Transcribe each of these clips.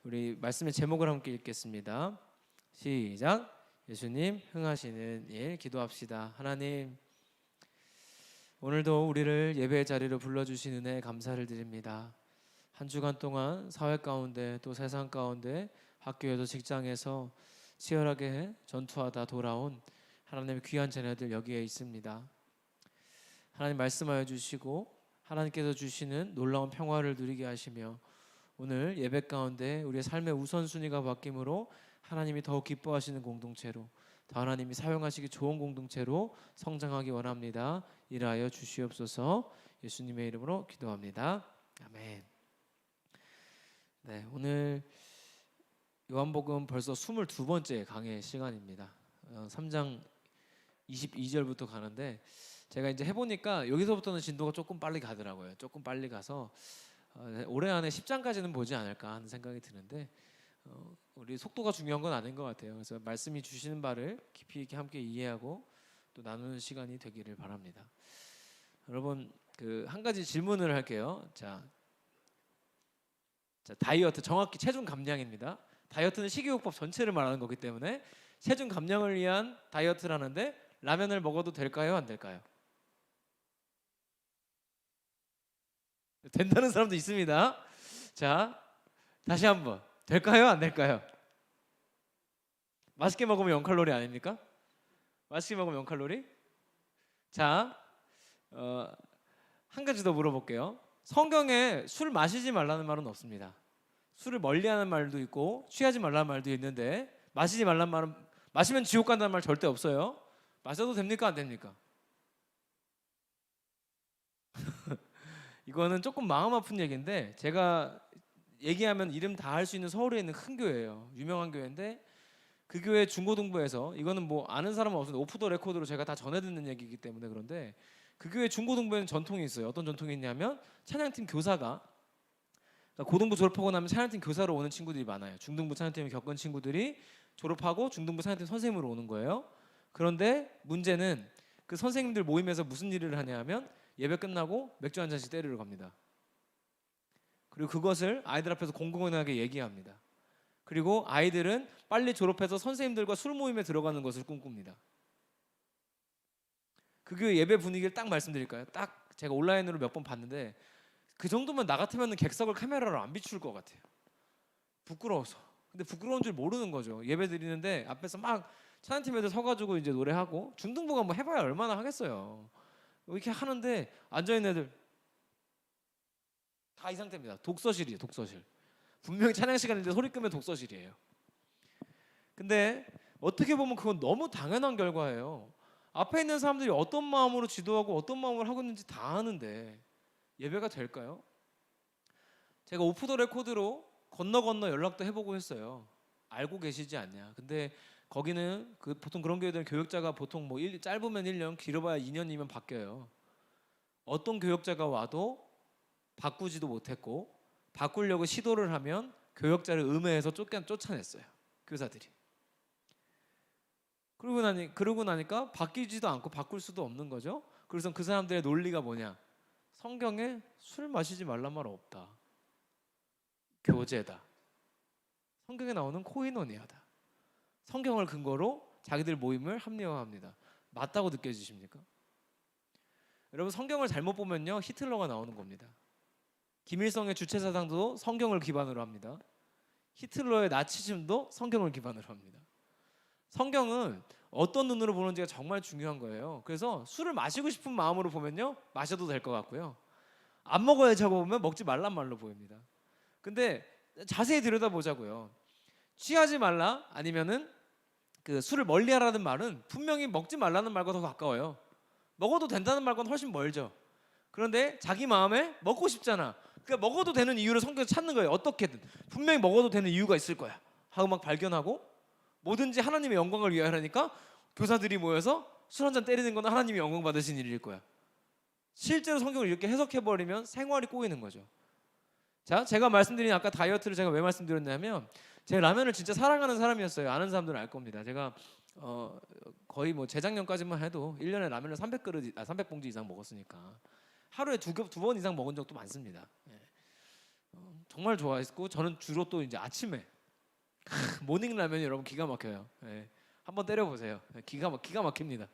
우리 말씀의 제목을 함께 읽겠습니다. 시작. 예수님 흥하시는 일 기도합시다. 하나님, 오늘도 우리를 예배의 자리로 불러주신 은혜에 감사를 드립니다. 한 주간 동안 사회 가운데 또 세상 가운데 학교에서 직장에서 치열하게 전투하다 돌아온 하나님의 귀한 자녀들 여기에 있습니다. 하나님 말씀하여 주시고 하나님께서 주시는 놀라운 평화를 누리게 하시며 오늘 예배 가운데 우리의 삶의 우선순위가 바뀜으로 하나님이 더욱 기뻐하시는 공동체로, 더 하나님이 사용하시기 좋은 공동체로 성장하기 원합니다. 일하여 주시옵소서. 예수님의 이름으로 기도합니다. 아멘. 네, 오늘 요한복음 벌써 22번째 강의 시간입니다. 3장 22절부터 가는데 제가 이제 해보니까 여기서부터는 진도가 조금 빨리 가더라고요. 조금 빨리 가서 올해 안에 10장까지는 보지 않을까 하는 생각이 드는데 우리 속도가 중요한 건 아닌 것 같아요. 그래서 말씀이 주시는 바를 깊이 있게 함께 이해하고 또 나누는 시간이 되기를 바랍니다. 여러분, 한 가지 질문을 할게요. 자, 다이어트, 정확히 체중 감량입니다. 다이어트는 식이요법 전체를 말하는 거기 때문에 체중 감량을 위한 다이어트라는데 라면을 먹어도 될까요? 안 될까요? 된다는 사람도 있습니다. 자, 다시 한번, 될까요? 안 될까요? 맛있게 먹으면 0칼로리 아닙니까? 맛있게 먹으면 0칼로리? 자, 한 가지 더 물어볼게요. 성경에 술 마시지 말라는 말은 없습니다. 술을 멀리하는 말도 있고 취하지 말라는 말도 있는데 마시지 말라는 말은, 마시면 지옥 간다는 말 절대 없어요. 마셔도 됩니까? 안 됩니까? 이거는 조금 마음 아픈 얘기인데, 제가 얘기하면 이름 다 할 수 있는 서울에 있는 큰 교회예요. 유명한 교회인데 그 교회 중고등부에서, 이거는 뭐 아는 사람은 없는데 오프 더 레코드로 제가 다 전해 듣는 얘기이기 때문에 그런데, 그 교회 중고등부에는 전통이 있어요. 어떤 전통이 있냐면 찬양팀 교사가, 그러니까 고등부 졸업하고 나면 찬양팀 교사로 오는 친구들이 많아요. 중등부 찬양팀을 겪은 친구들이 졸업하고 중등부 찬양팀 선생님으로 오는 거예요. 그런데 문제는 그 선생님들 모임에서 무슨 일을 하냐면 예배 끝나고 맥주 한 잔씩 때리러 갑니다. 그리고 그것을 아이들 앞에서 공공연하게 얘기합니다. 그리고 아이들은 빨리 졸업해서 선생님들과 술 모임에 들어가는 것을 꿈꿉니다. 그 교회 예배 분위기를 딱 말씀드릴까요? 딱 제가 온라인으로 몇 번 봤는데 그 정도면 나 같으면 객석을 카메라로 안 비출 것 같아요. 부끄러워서. 근데 부끄러운 줄 모르는 거죠. 예배 드리는데 앞에서 막 찬양팀 애들 서가지고 이제 노래하고, 중등부가 뭐 해봐야 얼마나 하겠어요. 이렇게 하는데 앉아있는 애들 다 이 상태입니다. 독서실이에요. 독서실. 분명히 찬양 시간인데 소리 끄면 독서실이에요. 근데 어떻게 보면 그건 너무 당연한 결과예요. 앞에 있는 사람들이 어떤 마음으로 지도하고 어떤 마음으로 하고 있는지 다 아는데 예배가 될까요? 제가 오프 더 레코드로 건너 연락도 해보고 했어요. 알고 계시지 않냐. 근데 거기는 보통 그런 교회들은 교역자가 보통 뭐 짧으면 1년, 길어봐야 2년이면 바뀌어요. 어떤 교역자가 와도 바꾸지도 못했고, 바꾸려고 시도를 하면 교역자를 음해해서 쫓아냈어요. 교사들이. 그러고 나니까 바뀌지도 않고 바꿀 수도 없는 거죠. 그래서 그 사람들의 논리가 뭐냐? 성경에 술 마시지 말란 말 없다. 교제다. 성경에 나오는 코이노니아다. 성경을 근거로 자기들 모임을 합리화합니다. 맞다고 느껴지십니까? 여러분, 성경을 잘못 보면요 히틀러가 나오는 겁니다. 김일성의 주체사상도 성경을 기반으로 합니다. 히틀러의 나치즘도 성경을 기반으로 합니다. 성경은 어떤 눈으로 보는지가 정말 중요한 거예요. 그래서 술을 마시고 싶은 마음으로 보면요 마셔도 될 것 같고요, 안 먹어야지 하고 보면 먹지 말란 말로 보입니다. 근데 자세히 들여다보자고요. 취하지 말라 아니면은 그 술을 멀리하라는 말은 분명히 먹지 말라는 말과 더 가까워요. 먹어도 된다는 말과는 훨씬 멀죠. 그런데 자기 마음에 먹고 싶잖아. 그러니까 먹어도 되는 이유를 성경에서 찾는 거예요. 어떻게든 분명히 먹어도 되는 이유가 있을 거야 하고 막 발견하고, 뭐든지 하나님의 영광을 위하여 하니까 교사들이 모여서 술 한잔 때리는 건 하나님이 영광 받으신 일일 거야. 실제로 성경을 이렇게 해석해버리면 생활이 꼬이는 거죠. 자, 제가 말씀드린 아까 다이어트를 제가 왜 말씀드렸냐면, 제가 라면을 진짜 사랑하는 사람이었어요. 아는 사람들은 알 겁니다. 제가 거의 뭐 재작년까지만 해도 1년에 라면을 300봉지 이상 먹었으니까 하루에 두 번 이상 먹은 적도 많습니다. 정말 좋아했고 저는 주로 또 이제 아침에 모닝 라면이 여러분 기가 막혀요. 예. 한번 때려 보세요. 기가 막힙니다.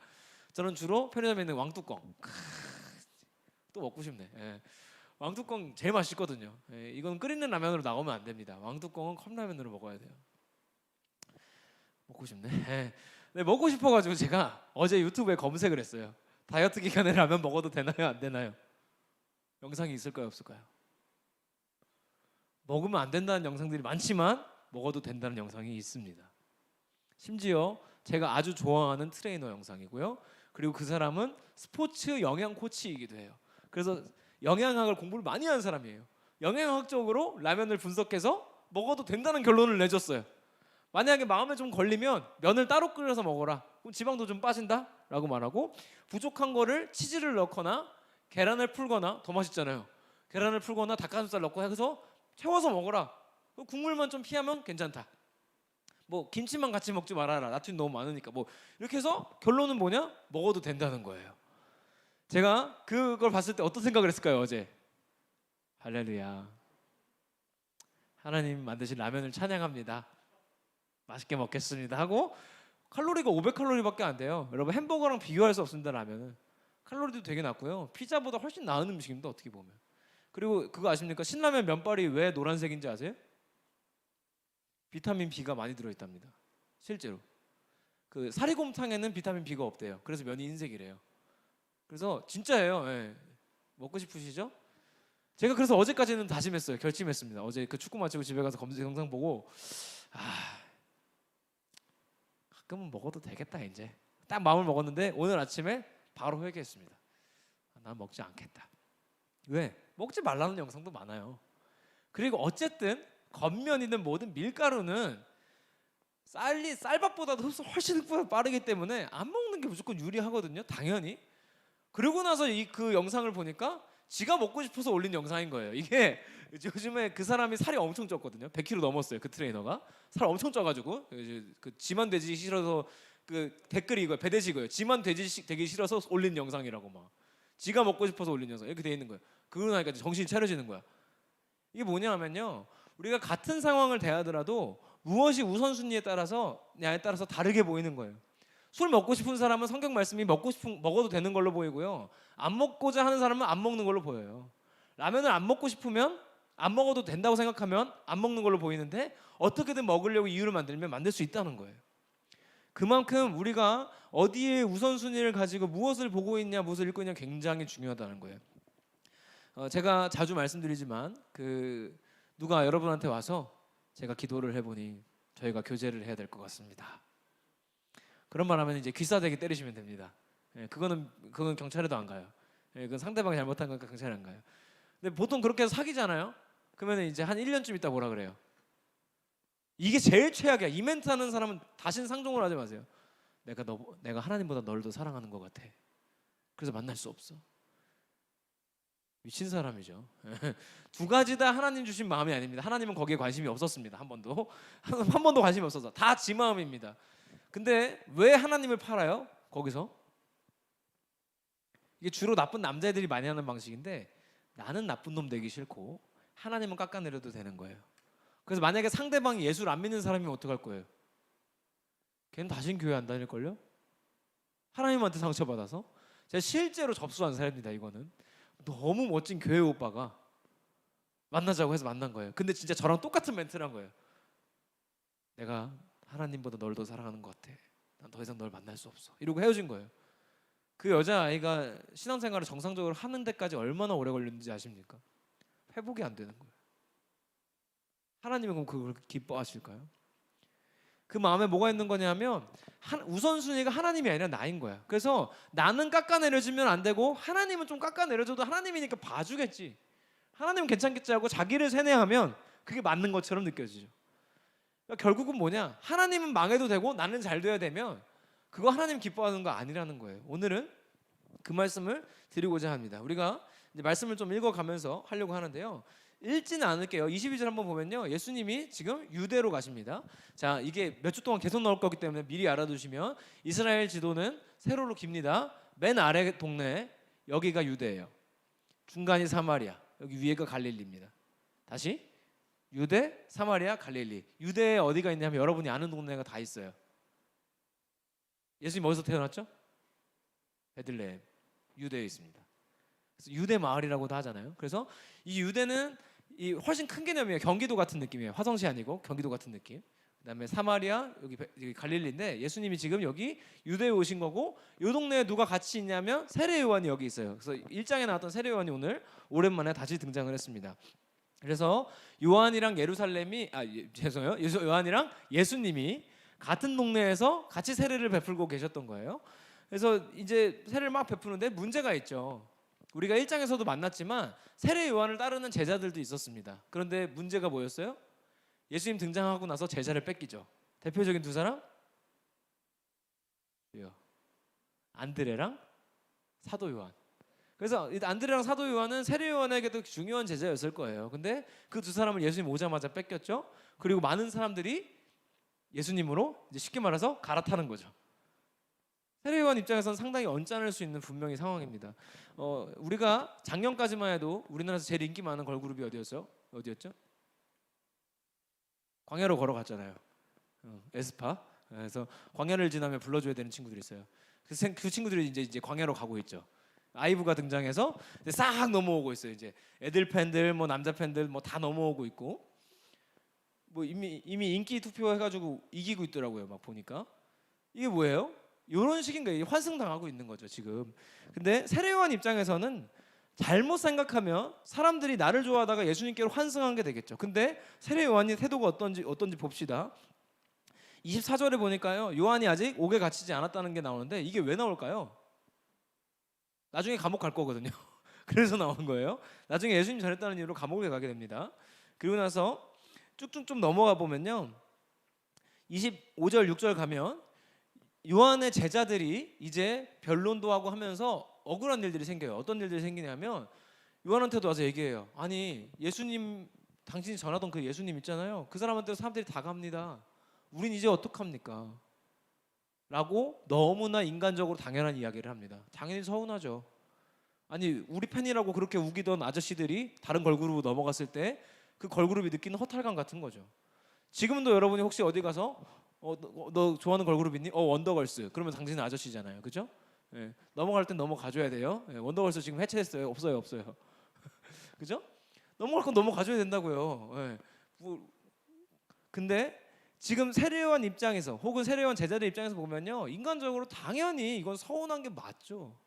저는 주로 편의점에 있는 왕뚜껑. 또 먹고 싶네. 예. 왕뚜껑 제일 맛있거든요. 예. 이건 끓이는 라면으로 나오면 안 됩니다. 왕뚜껑은 컵라면으로 먹어야 돼요. 먹고 싶네. 예. 네, 먹고 싶어가지고 제가 어제 유튜브에 검색을 했어요. 다이어트 기간에 라면 먹어도 되나요, 안 되나요? 영상이 있을까요, 없을까요? 먹으면 안 된다는 영상들이 많지만 먹어도 된다는 영상이 있습니다. 심지어 제가 아주 좋아하는 트레이너 영상이고요. 그리고 그 사람은 스포츠 영양 코치이기도 해요. 그래서 영양학을 공부를 많이 한 사람이에요. 영양학적으로 라면을 분석해서 먹어도 된다는 결론을 내줬어요. 만약에 마음에 좀 걸리면 면을 따로 끓여서 먹어라. 그럼 지방도 좀 빠진다? 라고 말하고 부족한 거를 치즈를 넣거나 계란을 풀거나 더 맛있잖아요. 계란을 풀거나 닭가슴살 넣고 해서 채워서 먹어라. 국물만 좀 피하면 괜찮다. 뭐 김치만 같이 먹지 말아라. 나트륨 너무 많으니까. 뭐 이렇게 해서 결론은 뭐냐? 먹어도 된다는 거예요. 제가 그걸 봤을 때 어떤 생각을 했을까요? 어제 할렐루야, 하나님 만드신 라면을 찬양합니다. 맛있게 먹겠습니다 하고 칼로리가 500칼로리밖에 안 돼요. 여러분 햄버거랑 비교할 수 없습니다. 라면은 칼로리도 되게 낮고요. 피자보다 훨씬 나은 음식입니다. 어떻게 보면. 그리고 그거 아십니까? 신라면 면발이 왜 노란색인지 아세요? 비타민 B가 많이 들어있답니다. 실제로 그 사리곰탕에는 비타민 B가 없대요. 그래서 면이 흰색이래요. 그래서 진짜예요. 예. 먹고 싶으시죠? 제가 그래서 어제까지는 다짐했어요. 결심했습니다. 어제 그 축구 마치고 집에 가서 검색 영상 보고 가끔은 먹어도 되겠다 이제 딱 마음을 먹었는데 오늘 아침에 바로 회개했습니다. 난 먹지 않겠다. 왜? 먹지 말라는 영상도 많아요. 그리고 어쨌든 겉면이든 뭐든 밀가루는 쌀밥보다도 흡수 훨씬 빠르기 때문에 안 먹는 게 무조건 유리하거든요. 당연히. 그러고 나서 그 영상을 보니까 지가 먹고 싶어서 올린 영상인 거예요. 이게 요즘에 그 사람이 살이 엄청 쪘거든요. 100kg 넘었어요. 그 트레이너가 살 엄청 쪄가지고 그 지만 되기 싫어서 그 댓글이 이거예요. 배대시 이거예요. 지만 되기 싫어서 올린 영상이라고 막 지가 먹고 싶어서 올린 영상 이렇게 돼 있는 거예요. 그러고 나니까 정신이 차려지는 거야. 이게 뭐냐면요. 우리가 같은 상황을 대하더라도 무엇이 우선순위에 따라서냐에 따라서 다르게 보이는 거예요. 술 먹고 싶은 사람은 성경 말씀이 먹어도 되는 걸로 보이고요. 안 먹고자 하는 사람은 안 먹는 걸로 보여요. 라면을 안 먹고 싶으면 안 먹어도 된다고 생각하면 안 먹는 걸로 보이는데 어떻게든 먹으려고 이유를 만들면 만들 수 있다는 거예요. 그만큼 우리가 어디에 우선순위를 가지고 무엇을 보고 있냐, 무엇을 읽고 있냐 굉장히 중요하다는 거예요. 제가 자주 말씀드리지만 누가 여러분한테 와서 제가 기도를 해보니 저희가 교제를 해야 될 것 같습니다. 그런 말 하면 이제 귀싸대기 때리시면 됩니다. 예, 그건 경찰에도 안 가요. 예, 그건 상대방이 잘못한 거니까 경찰에 안 가요. 근데 보통 그렇게 해서 사귀잖아요. 그러면 이제 한 1년쯤 있다 뭐라 그래요? 이게 제일 최악이야. 이 멘트 하는 사람은 다신 상종을 하지 마세요. 내가 하나님보다 널 더 사랑하는 것 같아. 그래서 만날 수 없어. 미친 사람이죠. 두 가지 다 하나님 주신 마음이 아닙니다. 하나님은 거기에 관심이 없었습니다. 한 번도 관심이 없어서 다 지 마음입니다. 근데 왜 하나님을 팔아요? 거기서 이게 주로 나쁜 남자애들이 많이 하는 방식인데 나는 나쁜 놈 되기 싫고 하나님은 깎아내려도 되는 거예요. 그래서 만약에 상대방이 예수를 안 믿는 사람이면 어떡할 거예요? 걔는 다신 교회 안 다닐걸요? 하나님한테 상처받아서. 제가 실제로 접수한 사례입니다. 이거는 너무 멋진 교회 오빠가 만나자고 해서 만난 거예요. 근데 진짜 저랑 똑같은 멘트를 한 거예요. 내가 하나님보다 널 더 사랑하는 것 같아. 난 더 이상 널 만날 수 없어. 이러고 헤어진 거예요. 그 여자아이가 신앙생활을 정상적으로 하는 데까지 얼마나 오래 걸렸는지 아십니까? 회복이 안 되는 거예요. 하나님은 그럼 그걸 기뻐하실까요? 그 마음에 뭐가 있는 거냐면 우선순위가 하나님이 아니라 나인 거야. 그래서 나는 깎아내려주면 안 되고 하나님은 좀 깎아내려줘도 하나님이니까 봐주겠지. 하나님은 괜찮겠지 하고 자기를 세뇌하면 그게 맞는 것처럼 느껴지죠. 그러니까 결국은 뭐냐? 하나님은 망해도 되고 나는 잘 돼야 되면 그거 하나님 기뻐하는 거 아니라는 거예요. 오늘은 그 말씀을 드리고자 합니다. 우리가 이제 말씀을 좀 읽어가면서 하려고 하는데요. 읽지는 않을게요. 22절 한번 보면요. 예수님이 지금 유대로 가십니다. 자, 이게 몇 주 동안 계속 나올 거기 때문에 미리 알아두시면 이스라엘 지도는 세로로 깁니다. 맨 아래 동네 여기가 유대예요. 중간이 사마리아, 여기 위에가 갈릴리입니다. 다시 유대, 사마리아, 갈릴리. 유대에 어디가 있냐면 여러분이 아는 동네가 다 있어요. 예수님 어디서 태어났죠? 베들레헴. 유대에 있습니다. 그래서 유대 마을이라고도 하잖아요. 그래서 이 유대는 이 훨씬 큰 개념이에요. 경기도 같은 느낌이에요. 화성시 아니고 경기도 같은 느낌. 그다음에 사마리아 여기 갈릴리인데 예수님이 지금 여기 유대에 오신 거고 이 동네에 누가 같이 있냐면 세례 요한이 여기 있어요. 그래서 1장에 나왔던 세례 요한이 오늘 오랜만에 다시 등장을 했습니다. 그래서 요한이랑 예루살렘이 죄송해요. 요한이랑 예수님이 같은 동네에서 같이 세례를 베풀고 계셨던 거예요. 그래서 이제 세례를 막 베푸는데 문제가 있죠. 우리가 1장에서도 만났지만 세례 요한을 따르는 제자들도 있었습니다. 그런데 문제가 뭐였어요? 예수님 등장하고 나서 제자를 뺏기죠. 대표적인 두 사람? 안드레랑 사도 요한. 그래서 안드레랑 사도 요한은 세례 요한에게도 중요한 제자였을 거예요. 근데 그 두 사람을 예수님 오자마자 뺏겼죠. 그리고 많은 사람들이 예수님으로 이제 쉽게 말해서 갈아타는 거죠. 세례 요한 입장에서는 상당히 언짢을 수 있는 분명히 상황입니다. 우리가 작년까지만 해도 우리나라에서 제일 인기 많은 걸그룹이 어디였죠? 광야로 걸어갔잖아요. 에스파. 그래서 광야를 지나면 불러줘야 되는 친구들이 있어요. 그 친구들이 이제 광야로 가고 있죠. 아이브가 등장해서 싹 넘어오고 있어요. 이제 애들 팬들, 뭐 남자 팬들, 뭐 다 넘어오고 있고, 뭐 이미 인기 투표 해가지고 이기고 있더라고요. 막 보니까 이게 뭐예요? 이런 식인 거예요. 환승당하고 있는 거죠 지금. 근데 세례요한 입장에서는 잘못 생각하면 사람들이 나를 좋아하다가 예수님께로 환승한 게 되겠죠. 근데 세례요한의 태도가 어떤지 봅시다. 24절에 보니까요, 요한이 아직 옥에 갇히지 않았다는 게 나오는데 이게 왜 나올까요? 나중에 감옥 갈 거거든요. 그래서 나온 거예요. 나중에 예수님 전했다는 이유로 감옥에 가게 됩니다. 그리고 나서 쭉쭉 좀 넘어가 보면요, 25절 6절 가면 요한의 제자들이 이제 변론도 하고 하면서 억울한 일들이 생겨요. 어떤 일들이 생기냐면 요한한테도 와서 얘기해요. 아니 예수님, 당신이 전하던 그 예수님 있잖아요. 그 사람한테 사람들이 다 갑니다. 우린 이제 어떡합니까? 라고 너무나 인간적으로 당연한 이야기를 합니다. 당연히 서운하죠. 아니 우리 팬이라고 그렇게 우기던 아저씨들이 다른 걸그룹으로 넘어갔을 때 그 걸그룹이 느끼는 허탈감 같은 거죠. 지금도 여러분이 혹시 어디 가서 너 좋아하는 걸그룹 있니? 원더걸스. 그러면 당신은 아저씨잖아요. 그죠? 예, 넘어갈 땐 넘어가줘야 돼요. 예, 원더걸스 지금 해체했어요. 없어요. 그죠? 넘어갈 건 넘어가줘야 된다고요. 예. 근데 지금 세례요한 입장에서 혹은 세례요한 제자들 입장에서 보면요, 인간적으로 당연히 이건 서운한 게 맞죠.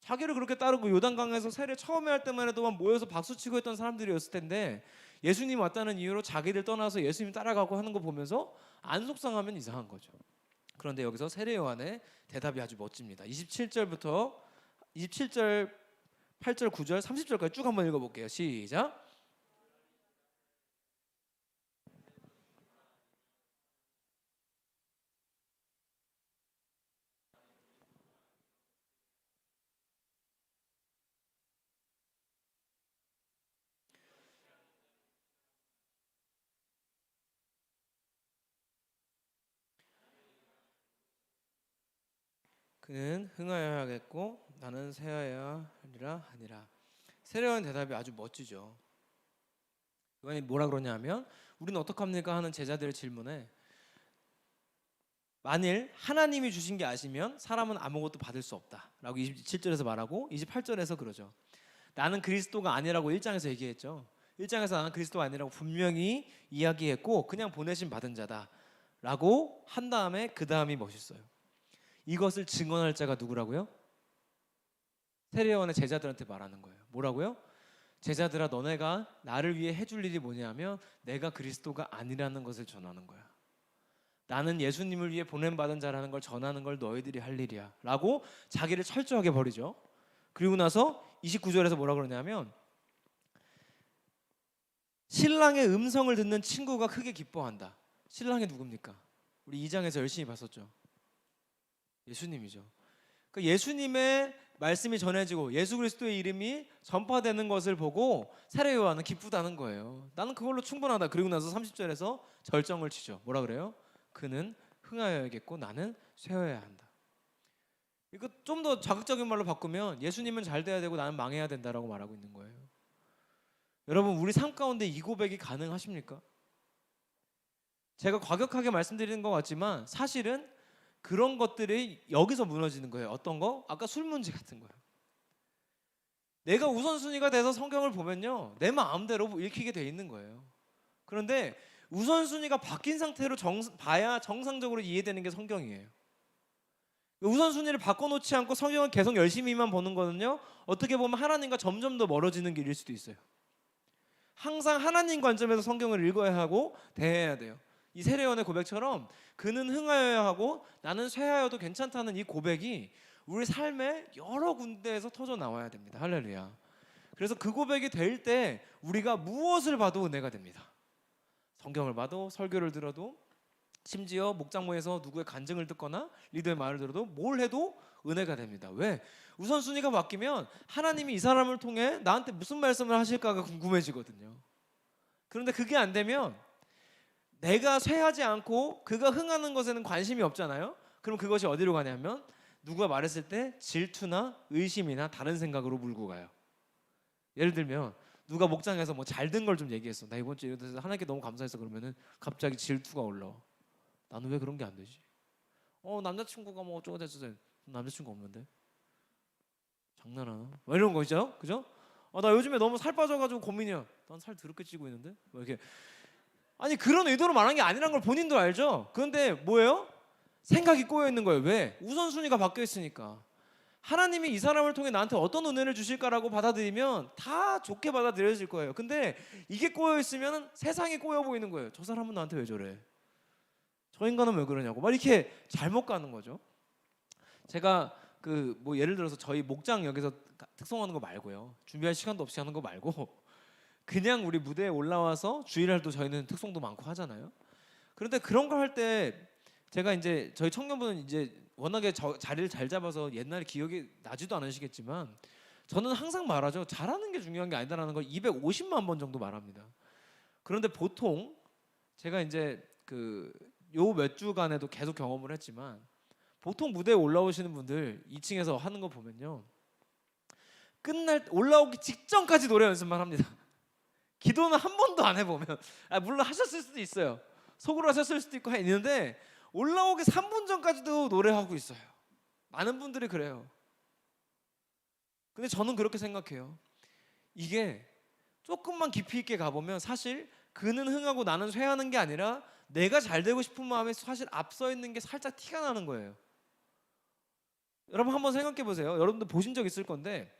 자기를 그렇게 따르고 요단강에서 세례 처음에 할 때만 해도 모여서 박수치고 했던 사람들이었을 텐데 예수님 왔다는 이유로 자기를 떠나서 예수님 따라가고 하는 거 보면서 안 속상하면 이상한 거죠. 그런데 여기서 세례 요한의 대답이 아주 멋집니다. 27절 8절 9절 30절까지 쭉 한번 읽어볼게요. 시작. 그는 흥하여야 하겠고 나는 쇠하여야 하리라. 세례 요한 대답이 아주 멋지죠. 요한이 뭐라 그러냐면 우리는 어떡합니까 하는 제자들의 질문에 만일 하나님이 주신 게 아시면 사람은 아무것도 받을 수 없다라고 27절에서 말하고 28절에서 그러죠. 나는 그리스도가 아니라고 1장에서 얘기했죠. 1장에서 나는 그리스도가 아니라고 분명히 이야기했고 그냥 보내심 받은 자다라고 한 다음에 그 다음이 멋있어요. 이것을 증언할 자가 누구라고요? 세례요한의 제자들한테 말하는 거예요. 뭐라고요? 제자들아, 너네가 나를 위해 해줄 일이 뭐냐면 내가 그리스도가 아니라는 것을 전하는 거야. 나는 예수님을 위해 보냄받은 자라는 걸 전하는 걸 너희들이 할 일이야 라고 자기를 철저하게 버리죠. 그리고 나서 29절에서 뭐라 그러냐면 신랑의 음성을 듣는 친구가 크게 기뻐한다. 신랑이 누굽니까? 우리 2장에서 열심히 봤었죠. 예수님이죠. 그러니까 예수님의 말씀이 전해지고 예수 그리스도의 이름이 전파되는 것을 보고 세례 요한은 기쁘다는 거예요. 나는 그걸로 충분하다. 그리고 나서 30절에서 절정을 치죠. 뭐라 그래요? 그는 흥하여야겠고 나는 쇠어야 한다. 이거 좀 더 자극적인 말로 바꾸면 예수님은 잘 돼야 되고 나는 망해야 된다라고 말하고 있는 거예요. 여러분 우리 삶 가운데 이 고백이 가능하십니까? 제가 과격하게 말씀드리는 것 같지만 사실은 그런 것들이 여기서 무너지는 거예요. 어떤 거? 아까 술 문제 같은 거예요. 내가 우선순위가 돼서 성경을 보면요, 내 마음대로 읽히게 돼 있는 거예요. 그런데 우선순위가 바뀐 상태로 봐야 정상적으로 이해되는 게 성경이에요. 우선순위를 바꿔놓지 않고 성경을 계속 열심히만 보는 거는요, 어떻게 보면 하나님과 점점 더 멀어지는 길일 수도 있어요. 항상 하나님 관점에서 성경을 읽어야 하고 대해야 돼요. 이 세례요한의 고백처럼 그는 흥하여야 하고 나는 쇠하여도 괜찮다는 이 고백이 우리 삶의 여러 군데에서 터져 나와야 됩니다. 할렐루야. 그래서 그 고백이 될 때 우리가 무엇을 봐도 은혜가 됩니다. 성경을 봐도, 설교를 들어도, 심지어 목장모에서 누구의 간증을 듣거나 리더의 말을 들어도 뭘 해도 은혜가 됩니다. 왜? 우선순위가 바뀌면 하나님이 이 사람을 통해 나한테 무슨 말씀을 하실까가 궁금해지거든요. 그런데 그게 안 되면 내가 쇠하지 않고 그가 흥하는 것에는 관심이 없잖아요. 그럼 그것이 어디로 가냐면 누가 말했을 때 질투나 의심이나 다른 생각으로 몰고 가요. 예를 들면 누가 목장에서 뭐 잘 된 걸 좀 얘기했어. 나 이번 주에 이래서 하나님께 너무 감사했어. 그러면은 갑자기 질투가 올라와. 나는 왜 그런 게 안 되지? 남자친구가 뭐 어쩌고 저쩌고. 남자친구 없는데? 장난하나? 뭐 이런 거 있죠? 그죠? 나 요즘에 너무 살 빠져가지고 고민이야. 난 살 더럽게 찌고 있는데? 뭐 이렇게. 아니 그런 의도로 말한 게 아니란 걸 본인도 알죠? 그런데 뭐예요? 생각이 꼬여 있는 거예요. 왜? 우선순위가 바뀌어 있으니까. 하나님이 이 사람을 통해 나한테 어떤 은혜를 주실까라고 받아들이면 다 좋게 받아들여질 거예요. 근데 이게 꼬여 있으면 세상이 꼬여 보이는 거예요. 저 사람은 나한테 왜 저래? 저 인간은 왜 그러냐고. 막 이렇게 잘못 가는 거죠. 제가 뭐 예를 들어서 저희 목장 여기서 특송하는 거 말고요. 준비할 시간도 없이 하는 거 말고 그냥 우리 무대에 올라와서 주일날도 저희는 특송도 많고 하잖아요. 그런데 그런 걸 할 때 제가 이제 저희 청년분은 이제 워낙에 자리를 잘 잡아서 옛날에 기억이 나지도 않으시겠지만 저는 항상 말하죠. 잘하는 게 중요한 게 아니다라는 걸 250만 번 정도 말합니다. 그런데 보통 제가 이제 요 몇 주간에도 계속 경험을 했지만 보통 무대에 올라오시는 분들 2층에서 하는 거 보면요, 올라오기 직전까지 노래 연습만 합니다. 기도는 한 번도 안 해보면, 물론 하셨을 수도 있어요. 속으로 하셨을 수도 있고 있는데 올라오기 3분 전까지도 노래하고 있어요. 많은 분들이 그래요. 근데 저는 그렇게 생각해요. 이게 조금만 깊이 있게 가보면 사실 그는 흥하고 나는 쇠하는 게 아니라 내가 잘 되고 싶은 마음에 사실 앞서 있는 게 살짝 티가 나는 거예요. 여러분 한번 생각해 보세요. 여러분들 보신 적 있을 건데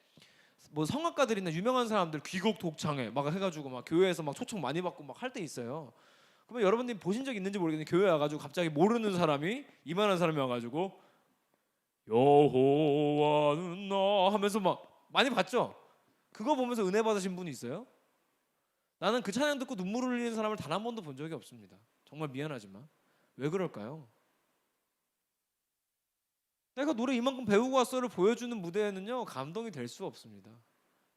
뭐 성악가들이나 유명한 사람들 귀곡 독창회 막 해가지고 막 교회에서 막 초청 많이 받고 막 할 때 있어요. 그러면 여러분들이 보신 적 있는지 모르겠는데 교회 와가지고 갑자기 모르는 사람이 이만한 사람이 와가지고 여호와는 나 하면서 막 많이 봤죠? 그거 보면서 은혜 받으신 분이 있어요? 나는 그 찬양 듣고 눈물을 흘리는 사람을 단 한 번도 본 적이 없습니다. 정말 미안하지만 왜 그럴까요? 내가 노래 이만큼 배우고 왔어를 보여주는 무대에는요 감동이 될 수 없습니다.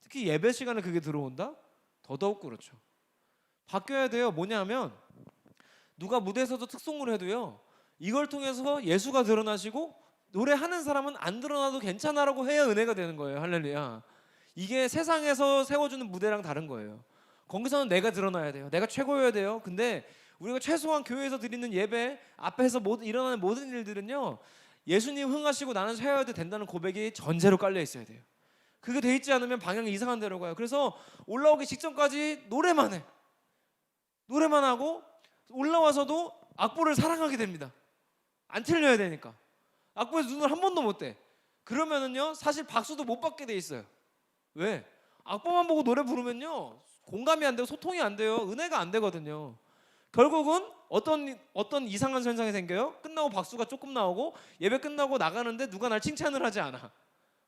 특히 예배 시간에 그게 들어온다? 더더욱 그렇죠. 바뀌어야 돼요. 뭐냐면 누가 무대에서도 특송을 해도요 이걸 통해서 예수가 드러나시고 노래하는 사람은 안 드러나도 괜찮아라고 해야 은혜가 되는 거예요. 할렐루야. 이게 세상에서 세워주는 무대랑 다른 거예요. 거기서는 내가 드러나야 돼요. 내가 최고여야 돼요. 근데 우리가 최소한 교회에서 드리는 예배 앞에서 일어나는 모든 일들은요 예수님 흥하시고 나는 쇠하여도 된다는 고백이 전제로 깔려 있어야 돼요. 그게 돼 있지 않으면 방향이 이상한 데로 가요. 그래서 올라오기 직전까지 노래만 해. 노래만 하고 올라와서도 악보를 사랑하게 됩니다. 안 틀려야 되니까. 악보에서 눈을 한 번도 못 떼. 그러면은요 사실 박수도 못 받게 돼 있어요. 왜? 악보만 보고 노래 부르면요 공감이 안 되고 소통이 안 돼요. 은혜가 안 되거든요. 결국은 어떤 이상한 현상이 생겨요? 끝나고 박수가 조금 나오고 예배 끝나고 나가는데 누가 날 칭찬을 하지 않아.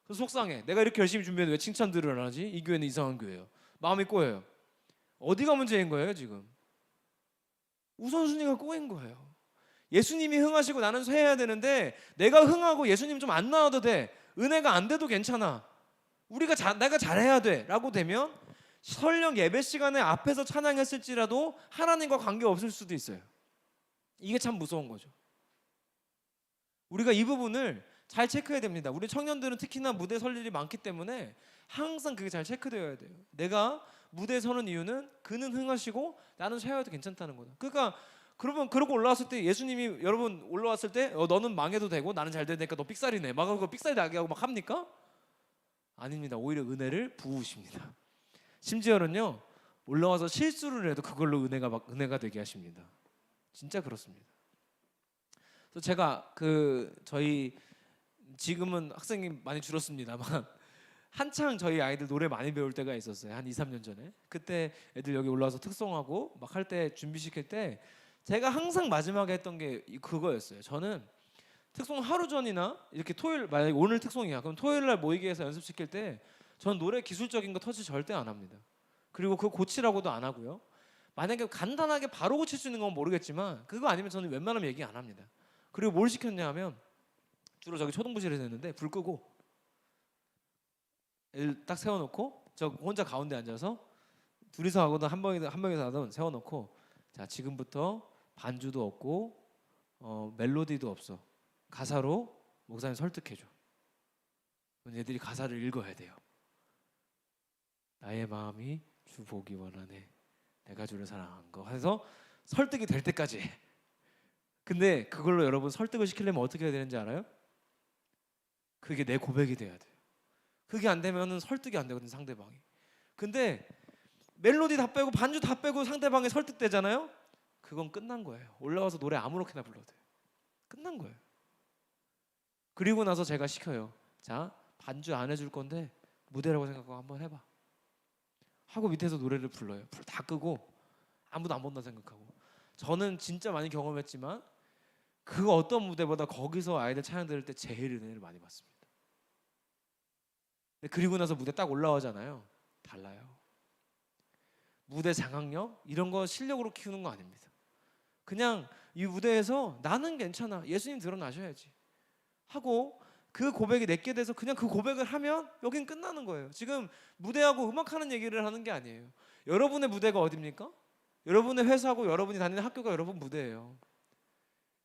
그래서 속상해. 내가 이렇게 열심히 준비했는데 왜 칭찬들을 안 하지? 이 교회는 이상한 교회예요. 마음이 꼬여요. 어디가 문제인 거예요 지금? 우선순위가 꼬인 거예요. 예수님이 흥하시고 나는 쇠해야 되는데 내가 흥하고 예수님 좀 안 나와도 돼. 은혜가 안 돼도 괜찮아. 내가 잘해야 돼 라고 되면 설령 예배 시간에 앞에서 찬양했을지라도 하나님과 관계 없을 수도 있어요. 이게 참 무서운 거죠. 우리가 이 부분을 잘 체크해야 됩니다. 우리 청년들은 특히나 무대 설 일이 많기 때문에 항상 그게 잘 체크되어야 돼요. 내가 무대에 서는 이유는 그는 흥하시고 나는 쇠하여도 괜찮다는 거다. 그러니까 그러면 그러고 올라왔을 때 예수님이 여러분 올라왔을 때 너는 망해도 되고 나는 잘 되니까 너 삑사리네 막 하고 삑사리 나게 하고 막 합니까? 아닙니다. 오히려 은혜를 부으십니다. 심지어는요 올라와서 실수를 해도 그걸로 은혜가 되게 하십니다. 진짜 그렇습니다. 그래서 제가 저희 지금은 학생이 많이 줄었습니다만 한창 저희 아이들 노래 많이 배울 때가 있었어요. 한 2, 3년 전에. 그때 애들 여기 올라와서 특송하고 막 할 때 준비시킬 때 제가 항상 마지막에 했던 게 그거였어요. 저는 특송 하루 전이나 이렇게 토요일 만약에 오늘 특송이야. 그럼 토요일 날 모이게 해서 연습시킬 때 저는 노래 기술적인 거 터치 절대 안 합니다. 그리고 그거 고치라고도 안 하고요. 만약에 간단하게 바로 고칠 수 있는 건 모르겠지만 그거 아니면 저는 웬만하면 얘기 안 합니다. 그리고 뭘 시켰냐 하면 주로 저기 초등부실에서 했는데 불 끄고 애들 딱 세워놓고 저 혼자 가운데 앉아서 둘이서 하거든 한 명이서 하든 세워놓고 자 지금부터 반주도 없고 멜로디도 없어. 가사로 목사님 설득해줘. 얘들이 가사를 읽어야 돼요. 나의 마음이 주 보기 원하네. 내가 주를 사랑한 거 해서 설득이 될 때까지 해. 근데 그걸로 여러분 설득을 시키려면 어떻게 해야 되는지 알아요? 그게 내 고백이 돼야 돼요. 그게 안 되면은 설득이 안 되거든 상대방이. 근데 멜로디 다 빼고 반주 다 빼고 상대방이 설득되잖아요. 그건 끝난 거예요. 올라와서 노래 아무렇게나 불러도 돼요. 끝난 거예요. 그리고 나서 제가 시켜요. 자 반주 안 해줄 건데 무대라고 생각하고 한번 해봐. 하고 밑에서 노래를 불러요. 불 다 끄고 아무도 안 본다 생각하고. 저는 진짜 많이 경험했지만 그 어떤 무대보다 거기서 아이들 찬양 들을 때 제일 은혜를 많이 받습니다. 그리고 나서 무대 딱 올라오잖아요. 달라요. 무대 장악력 이런 거 실력으로 키우는 거 아닙니다. 그냥 이 무대에서 나는 괜찮아. 예수님 드러나셔야지. 하고 그 고백이 내게 돼서 그냥 그 고백을 하면 여긴 끝나는 거예요. 지금 무대하고 음악하는 얘기를 하는 게 아니에요. 여러분의 무대가 어딥니까? 여러분의 회사고 여러분이 다니는 학교가 여러분 무대예요.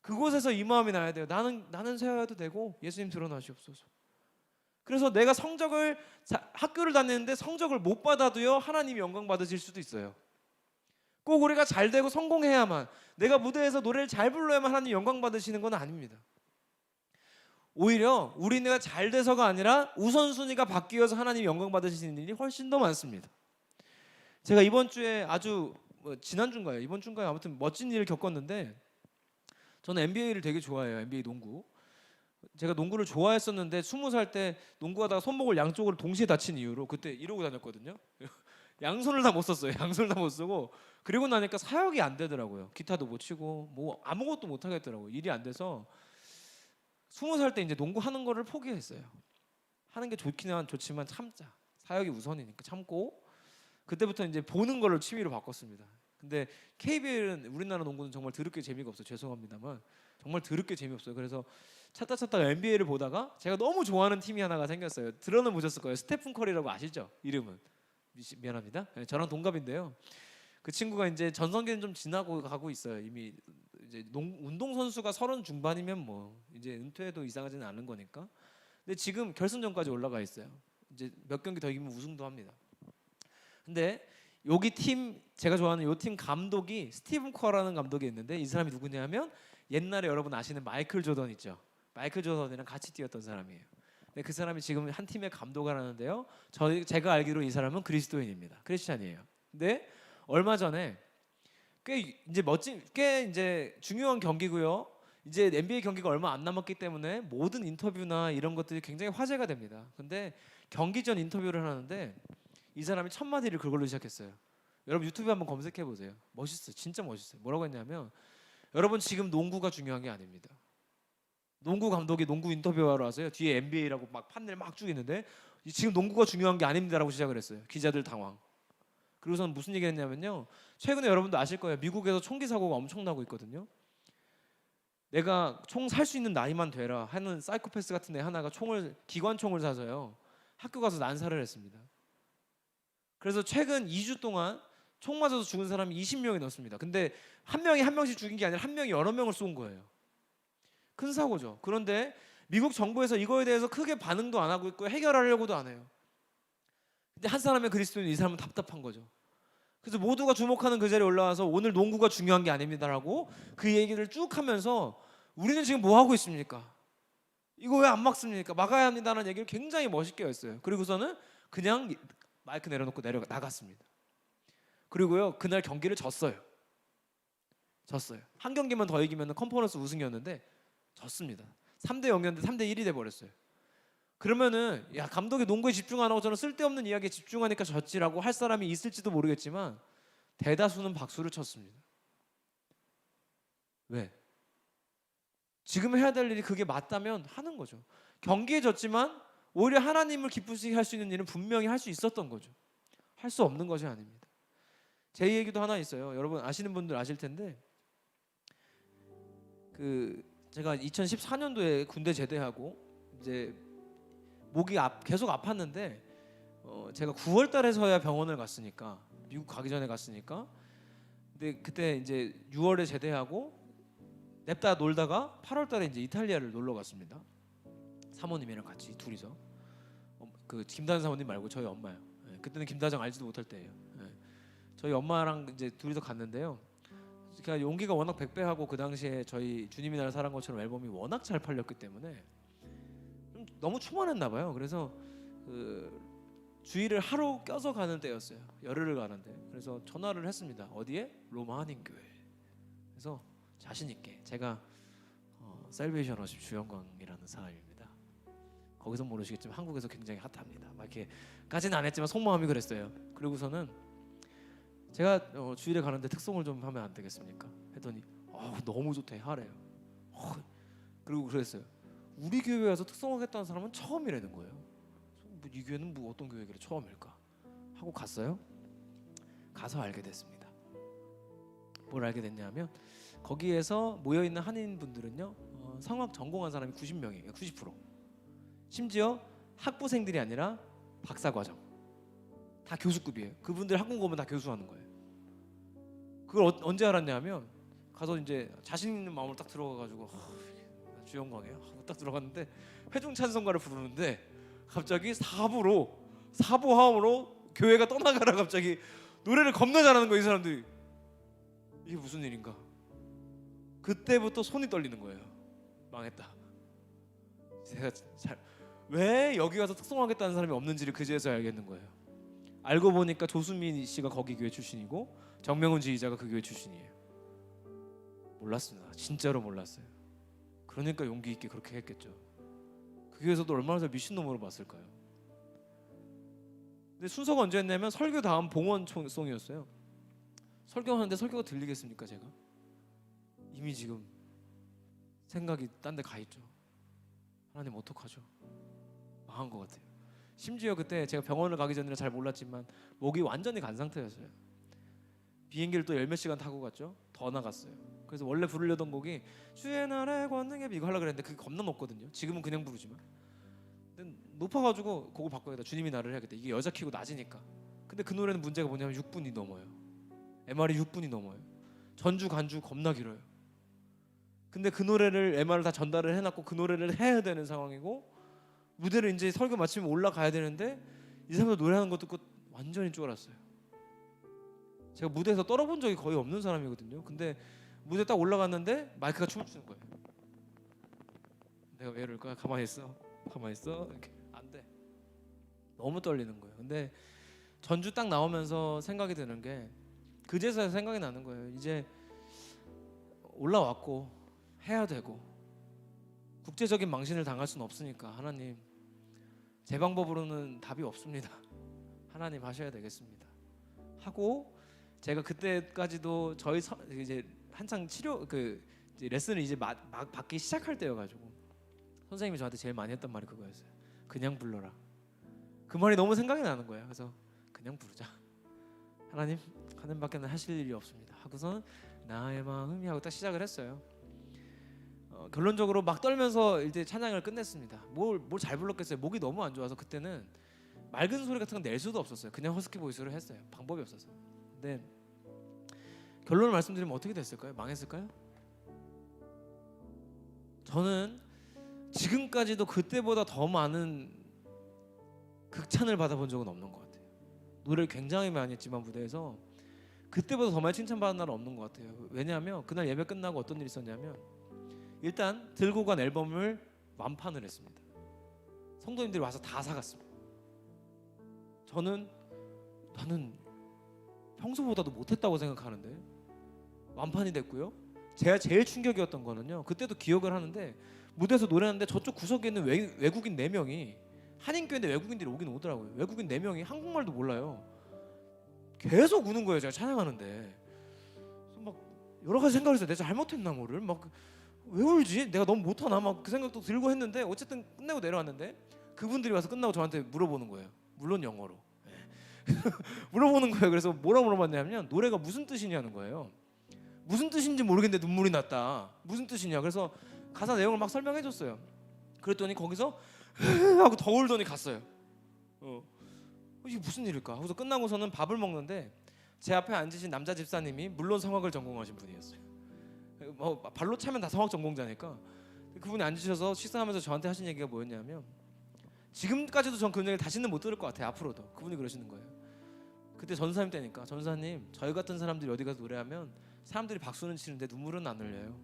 그곳에서 이 마음이 나야 돼요. 나는 세워도 되고 예수님 드러나시옵소서. 그래서 내가 학교를 다니는데 성적을 못 받아도요 하나님이 영광 받으실 수도 있어요. 꼭 우리가 잘 되고 성공해야만 내가 무대에서 노래를 잘 불러야만 하나님 영광 받으시는 건 아닙니다. 오히려 우리네가 잘 돼서가 아니라 우선순위가 바뀌어서 하나님 영광 받으시는 일이 훨씬 더 많습니다. 제가 이번 주에 지난주인가요? 이번 주인가요? 아무튼 멋진 일을 겪었는데 저는 NBA를 되게 좋아해요. NBA 농구. 제가 농구를 좋아했었는데 20살 때 농구하다가 손목을 양쪽으로 동시에 다친 이유로 그때 이러고 다녔거든요. 양손을 다 못 썼어요. 양손을 다 못 쓰고 그리고 나니까 사역이 안 되더라고요. 기타도 못 치고 뭐 아무것도 못 하겠더라고요. 일이 안 돼서 20살 때 이제 농구 하는 거를 포기했어요. 하는 게 좋기는 좋지만 참자. 사역이 우선이니까 참고 그때부터 이제 보는 걸로 취미로 바꿨습니다. 근데 KBL은 우리나라 농구는 정말 더럽게 재미가 없어요. 죄송합니다만 정말 더럽게 재미없어요. 그래서 찾다 NBA를 보다가 제가 너무 좋아하는 팀이 하나가 생겼어요. 들어는 보셨을 거예요. 스테픈 커리라고 아시죠? 이름은 미안합니다. 네, 저랑 동갑인데요. 그 친구가 이제 전성기는 좀 지나고 가고 있어요. 이미 이제 운동 선수가 30 중반이면 뭐 이제 은퇴해도 이상하지는 않은 거니까. 근데 지금 결승전까지 올라가 있어요. 이제 몇 경기 더 이기면 우승도 합니다. 근데 여기 팀 제가 좋아하는 요 팀 감독이 스티븐 커라는 감독이 있는데 이 사람이 누구냐면 옛날에 여러분 아시는 마이클 조던 있죠. 마이클 조던이랑 같이 뛰었던 사람이에요. 근데 그 사람이 지금 한 팀의 감독을 하는데요. 제가 알기로 이 사람은 그리스도인입니다. 크리스찬이에요. 근데 얼마 전에 꽤 이제 중요한 경기고요. 이제 NBA 경기가 얼마 안 남았기 때문에 모든 인터뷰나 이런 것들이 굉장히 화제가 됩니다. 근데 경기 전 인터뷰를 하는데 이 사람이 첫 마디를 그걸로 시작했어요. 여러분 유튜브에 한번 검색해 보세요. 멋있어요. 진짜 멋있어요. 뭐라고 했냐면 여러분 지금 농구가 중요한 게 아닙니다. 농구 감독이 농구 인터뷰하러 와서요. 뒤에 NBA라고 막 판넬 막 쭉 있는데 지금 농구가 중요한 게 아닙니다라고 시작을 했어요. 기자들 당황. 그리고선 무슨 얘기를 했냐면요. 최근에 여러분도 아실 거예요. 미국에서 총기 사고가 엄청나고 있거든요. 내가 총 살 수 있는 나이만 되라 하는 사이코패스 같은 애 하나가 기관총을 사서요. 학교 가서 난사를 했습니다. 그래서 최근 2주 동안 총 맞아서 죽은 사람이 20명이 넘습니다. 근데 한 명이 한 명씩 죽인 게 아니라 한 명이 여러 명을 쏜 거예요. 큰 사고죠. 그런데 미국 정부에서 이거에 대해서 크게 반응도 안 하고 있고 해결하려고도 안 해요. 근데 한 사람의 그리스도인 이 사람은 답답한 거죠. 그래서 모두가 주목하는 그 자리에 올라와서 오늘 농구가 중요한 게 아닙니다라고 그 얘기를 쭉 하면서 우리는 지금 뭐 하고 있습니까? 이거 왜 안 막습니까? 막아야 합니다라는 얘기를 굉장히 멋있게 했어요. 그리고서는 그냥 마이크 내려놓고 나갔습니다. 그리고요 그날 경기를 졌어요. 한 경기만 더 이기면 컨퍼런스 우승이었는데 졌습니다. 3대 0이었는데 3대 1이 돼 버렸어요. 그러면은 야 감독이 농구에 집중 안 하고 저는 쓸데없는 이야기에 집중하니까 졌지라고 할 사람이 있을지도 모르겠지만 대다수는 박수를 쳤습니다. 왜? 지금 해야 될 일이 그게 맞다면 하는 거죠. 경기에 졌지만 오히려 하나님을 기쁘시게 할 수 있는 일은 분명히 할 수 있었던 거죠. 할 수 없는 것이 아닙니다. 제 얘기도 하나 있어요. 여러분 아시는 분들 아실 텐데 제가 2014년도에 군대 제대하고 이제 목이 계속 아팠는데 제가 9월달에서야 병원을 갔으니까 미국 가기 전에 갔으니까 근데 그때 이제 6월에 제대하고 냅다 놀다가 8월달에 이제 이탈리아를 놀러 갔습니다. 사모님이랑 같이 둘이서 그 김다정 사모님 말고 저희 엄마요. 네, 그때는 김다정 알지도 못할 때예요. 네. 저희 엄마랑 이제 둘이서 갔는데요. 그러니까 용기가 워낙 백배하고 그 당시에 저희 주님이 나를 사랑한 것처럼 앨범이 워낙 잘 팔렸기 때문에 너무 충만했나 봐요. 그래서 주일을 하루 껴서 가는 때였어요. 열흘을 가는데 그래서 전화를 했습니다. 어디에? 로마 한인교회. 그래서 자신 있게 제가 셀베이션 워십 주영광이라는 사람입니다. 거기서 모르시겠지만 한국에서 굉장히 핫합니다. 막 이렇게까지는 안 했지만 속마음이 그랬어요. 그리고서는 제가 주일에 가는데 특송을 좀 하면 안 되겠습니까? 했더니 너무 좋대 하래요. 그리고 그랬어요. 우리 교회 와서 특송하겠다는 사람은 처음이라는 거예요. 이 교회는 뭐 어떤 교회길래 처음일까? 하고 갔어요. 가서 알게 됐습니다. 뭘 알게 됐냐면 거기에서 모여있는 한인분들은요 성악 전공한 사람이 90명이에요. 90%. 심지어 학부생들이 아니라 박사과정 다 교수급이에요. 그분들 학원 가면 다 교수하는 거예요. 그걸 언제 알았냐면 가서 이제 자신 있는 마음으로 딱 들어가가지고 주영광이에요 하고 딱 들어갔는데 회중 찬송가를 부르는데 갑자기 사부하음으로 교회가 떠나가라 갑자기 노래를 겁나 잘하는 거예요. 이 사람들이. 이게 무슨 일인가? 그때부터 손이 떨리는 거예요. 망했다. 제가 왜 여기 가서 특송하겠다는 사람이 없는지를 그제서야 알겠는 거예요. 알고 보니까 조수민 씨가 거기 교회 출신이고 정명훈 지휘자가 그 교회 출신이에요. 몰랐습니다. 진짜로 몰랐어요. 그러니까 용기 있게 그렇게 했겠죠. 그 교회에서도 얼마나 잘 미친놈으로 봤을까요? 근데 순서가 언제였냐면 설교 다음 봉헌송이었어요. 설교하는데 설교가 들리겠습니까 제가? 이미 지금 생각이 딴 데 가 있죠. 하나님 어떡하죠? 망한 것 같아요. 심지어 그때 제가 병원을 가기 전에는 잘 몰랐지만 목이 완전히 간 상태였어요. 비행기를 또 10몇 시간 타고 갔죠. 더 나갔어요. 그래서 원래 부르려던 곡이 주의 나라의 권능에 이거 하려고 그랬는데 그게 겁나 높거든요. 지금은 그냥 부르지만 근데 높아가지고 곡을 바꿔야겠다. 주님이 나를 해야겠다. 이게 여자 키고 낮이니까. 근데 그 노래는 문제가 뭐냐면 6분이 넘어요. MR이 6분이 넘어요. 전주 간주 겁나 길어요. 근데 그 노래를 MR을 다 전달을 해놨고 그 노래를 해야 되는 상황이고 무대를 이제 설교 마치면 올라가야 되는데 이 사람도 노래하는 거 듣고 완전히 쫄았어요. 제가 무대에서 떨어본 적이 거의 없는 사람이거든요. 근데 무대 딱 올라갔는데 마이크가 춤을 추는 거예요. 내가 왜 이럴까? 가만히 있어 이렇게 안 돼. 너무 떨리는 거예요. 근데 전주 딱 나오면서 생각이 드는 게 그제서야 생각이 나는 거예요. 이제 올라왔고 해야 되고 국제적인 망신을 당할 수는 없으니까 하나님 제 방법으로는 답이 없습니다. 하나님 하셔야 되겠습니다. 하고 제가 그때까지도 저희 이제 한창 치료 이제 레슨을 이제 막 받기 시작할 때여가지고 선생님이 저한테 제일 많이 했던 말이 그거였어요. 그냥 불러라. 그 말이 너무 생각이 나는 거예요. 그래서 그냥 부르자. 하나님 하나님밖에는 하실 일이 없습니다. 하고서는 나의 마음이 하고 딱 시작을 했어요. 결론적으로 막 떨면서 이제 찬양을 끝냈습니다. 뭘 잘 불렀겠어요. 목이 너무 안 좋아서 그때는 맑은 소리 같은 건 낼 수도 없었어요. 그냥 허스키 보이스로 했어요. 방법이 없어서. 근데 결론을 말씀드리면 어떻게 됐을까요? 망했을까요? 저는 지금까지도 그때보다 더 많은 극찬을 받아본 적은 없는 것 같아요. 노래를 굉장히 많이 했지만 무대에서 그때보다 더 많이 칭찬받은 날은 없는 것 같아요. 왜냐하면 그날 예배 끝나고 어떤 일이 있었냐면 일단 들고 간 앨범을 완판을 했습니다. 성도님들이 와서 다 사갔습니다. 나는 평소보다도 못했다고 생각하는데 완판이 됐고요. 제가 제일 충격이었던 거는요, 그때도 기억을 하는데 무대에서 노래하는데 저쪽 구석에 있는 외국인 4명이, 한인교회인데 외국인들이 오긴 오더라고요. 외국인 4명이 한국말도 몰라요. 계속 우는 거예요. 제가 찬양하는데. 그래서 막 여러 가지 생각을 했어요. 내가 잘못했나 뭐를 막 왜 울지? 내가 너무 못하나 막 그 생각도 들고 했는데 어쨌든 끝내고 내려왔는데 그분들이 와서 끝나고 저한테 물어보는 거예요. 물론 영어로. 물어보는 거예요. 그래서 뭐라 물어봤냐면 노래가 무슨 뜻이냐는 거예요. 무슨 뜻인지 모르겠는데 눈물이 났다. 무슨 뜻이냐. 그래서 가사 내용을 막 설명해 줬어요. 그랬더니 거기서 하고 더 울더니 갔어요. 이게 무슨 일일까? 그래서 끝나고서는 밥을 먹는데 제 앞에 앉으신 남자 집사님이 물론 성악을 전공하신 분이었어요. 발로 차면 다 성악 전공자니까 그분이 앉으셔서 식사하면서 저한테 하신 얘기가 뭐였냐면, 지금까지도 전 그 얘기를 다시는 못 들을 것 같아요. 앞으로도. 그분이 그러시는 거예요. 그때 전사님 때니까, 전사님, 저희 같은 사람들이 어디 가서 노래하면 사람들이 박수는 치는데 눈물은 안 흘려요.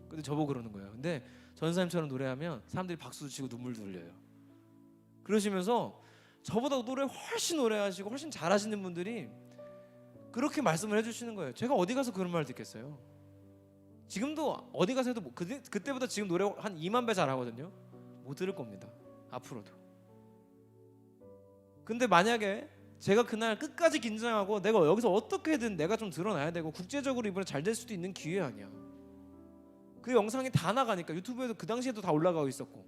근데 저보고 그러는 거예요. 근데 전사님처럼 노래하면 사람들이 박수도 치고 눈물도 흘려요. 그러시면서 저보다 노래 훨씬 오래하시고 훨씬 잘하시는 분들이 그렇게 말씀을 해주시는 거예요. 제가 어디 가서 그런 말 듣겠어요. 지금도 어디 가서 해도 그때보다 지금 노래 한 2만 배 잘하거든요. 못 들을 겁니다. 앞으로도. 근데 만약에 제가 그날 끝까지 긴장하고 내가 여기서 어떻게든 내가 좀 드러나야 되고 국제적으로 이번에 잘 될 수도 있는 기회 아니야. 그 영상이 다 나가니까 유튜브에도 그 당시에도 다 올라가고 있었고,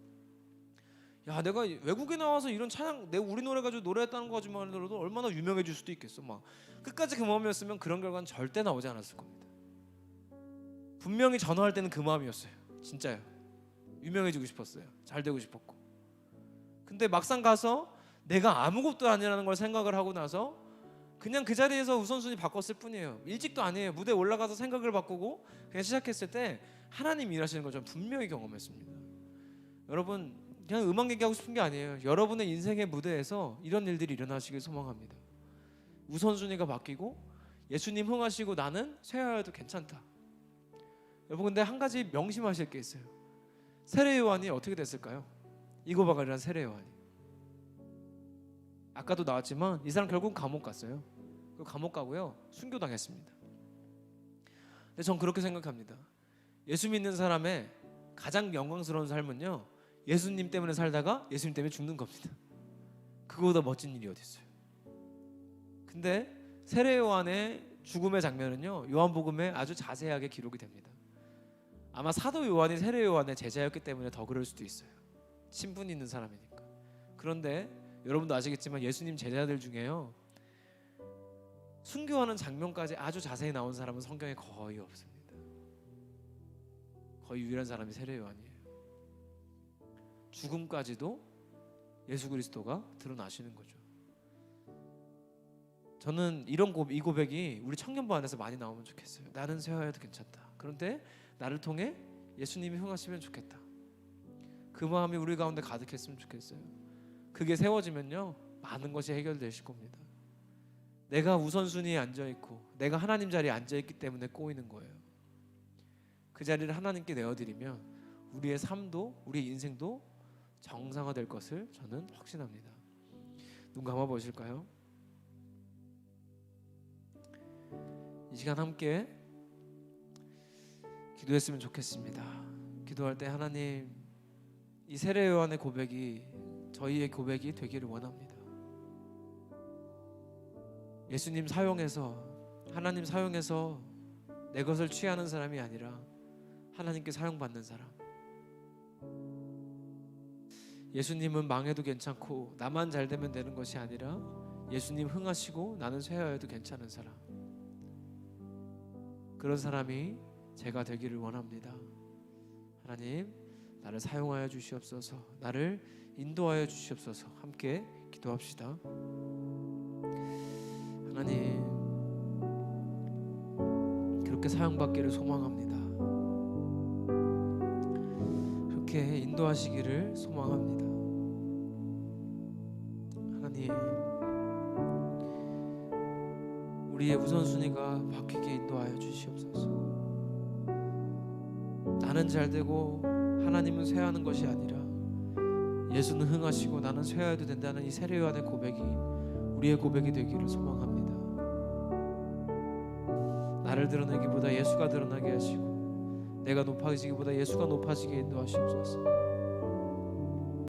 야 내가 외국에 나와서 이런 찬양, 내가 우리 노래 가지고 노래했다는 거지만으로도 얼마나 유명해질 수도 있겠어. 막 끝까지 그 마음이었으면 그런 결과는 절대 나오지 않았을 겁니다. 분명히 전화할 때는 그 마음이었어요. 진짜요. 유명해지고 싶었어요. 잘 되고 싶었고. 근데 막상 가서 내가 아무것도 아니라는 걸 생각을 하고 나서 그냥 그 자리에서 우선순위 바꿨을 뿐이에요. 일찍도 아니에요. 무대에 올라가서 생각을 바꾸고 그냥 시작했을 때 하나님 일하시는 걸 저는 분명히 경험했습니다. 여러분, 그냥 음악 얘기하고 싶은 게 아니에요. 여러분의 인생의 무대에서 이런 일들이 일어나시길 소망합니다. 우선순위가 바뀌고 예수님 흥하시고 나는 쇠하여도 괜찮다. 여러분, 근데 한 가지 명심하실 게 있어요. 세례 요한이 어떻게 됐을까요? 이고바갈이라는 세례 요한이. 아까도 나왔지만 이 사람 결국 감옥 갔어요. 감옥 가고요, 순교당했습니다. 근데 전 그렇게 생각합니다. 예수 믿는 사람의 가장 영광스러운 삶은요, 예수님 때문에 살다가 예수님 때문에 죽는 겁니다. 그거보다 멋진 일이 어디 있어요? 근데 세례 요한의 죽음의 장면은요, 요한복음에 아주 자세하게 기록이 됩니다. 아마 사도 요한이 세례 요한의 제자였기 때문에 더 그럴 수도 있어요. 친분이 있는 사람이니까. 그런데 여러분도 아시겠지만 예수님 제자들 중에요, 순교하는 장면까지 아주 자세히 나온 사람은 성경에 거의 없습니다. 거의 유일한 사람이 세례 요한이에요. 죽음까지도 예수 그리스도가 드러나시는 거죠. 저는 이 고백이 우리 청년부 안에서 많이 나오면 좋겠어요. 나는 쇠하여도 괜찮다. 그런데 나를 통해 예수님이 흥하시면 좋겠다. 그 마음이 우리 가운데 가득했으면 좋겠어요. 그게 세워지면요, 많은 것이 해결되실 겁니다. 내가 우선순위에 앉아있고 내가 하나님 자리에 앉아있기 때문에 꼬이는 거예요. 그 자리를 하나님께 내어드리면 우리의 삶도 우리의 인생도 정상화될 것을 저는 확신합니다. 눈 감아보실까요? 이 시간 함께 기도했으면 좋겠습니다. 기도할 때 하나님, 이 세례 요한의 고백이 저희의 고백이 되기를 원합니다. 예수님 사용해서, 하나님 사용해서 내 것을 취하는 사람이 아니라 하나님께 사용받는 사람. 예수님은 망해도 괜찮고 나만 잘 되면 되는 것이 아니라 예수님 흥하시고 나는 쇠하여도 괜찮은 사람. 그런 사람이 제가 되기를 원합니다. 하나님, 나를 사용하여 주시옵소서. 나를 인도하여 주시옵소서. 함께 기도합시다. 하나님, 그렇게 사용받기를 소망합니다. 그렇게 인도하시기를 소망합니다. 하나님, 우리의 우선순위가 바뀌게 인도하여 주시옵소서. 나는 잘되고 하나님은 쇠하는 것이 아니라 예수는 흥하시고 나는 쇠하여도 된다는 이 세례요한의 고백이 우리의 고백이 되기를 소망합니다. 나를 드러내기보다 예수가 드러나게 하시고 내가 높아지기보다 예수가 높아지게 인도하시옵소서.